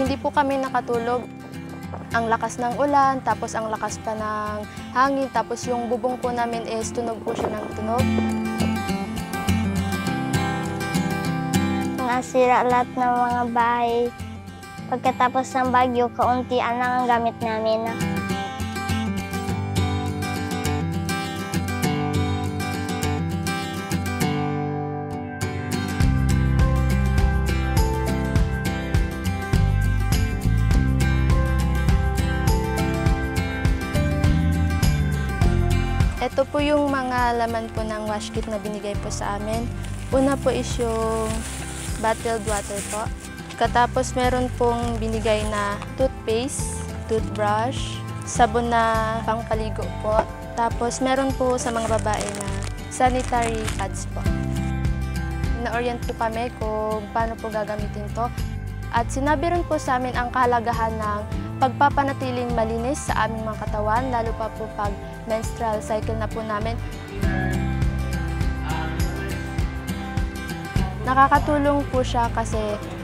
hindi po kami nakatulog. Ang lakas ng ulan, tapos ang lakas pa ng hangin, tapos yung bubong po namin is tunog po siya ng tunog. Nasira lahat ng mga bahay. Pagkatapos ng bagyo, kauntian lang ang gamit namin. Ito po yung mga laman po ng wash kit na binigay po sa amin. Una po is yung bottled water po. Katapos meron pong binigay na toothpaste, toothbrush, sabon na pangpaligo po. Tapos meron po sa mga babae na sanitary pads po. Na-orient po kami kung paano po gagamitin to. At sinabi rin po sa amin ang kahalagahan ng pagpapanatiling malinis sa aming mga katawan, lalo pa po pag menstrual cycle na po namin. Nakakatulong po siya kasi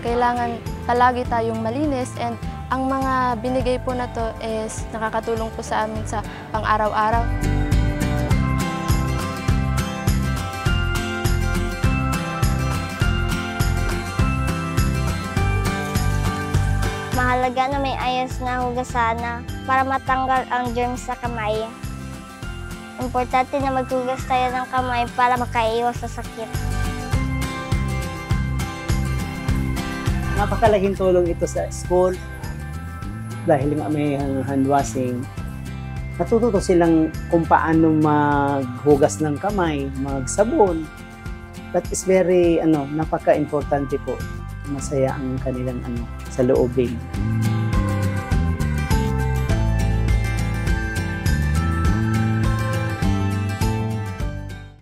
kailangan palagi tayong malinis, and ang mga binigay po na to is nakakatulong po sa amin sa pang-araw-araw. Mahalaga na may ayos na hugasan para matanggal ang germs sa kamay. Importante na maghugas tayo ng kamay para makaiwas sa sakit. Napakalaking tulong ito sa school dahil nga may hand washing. Natututo silang kung paano maghugas ng kamay, magsabon. That is very napaka-importante po. Masaya ang kanilang sa loobin.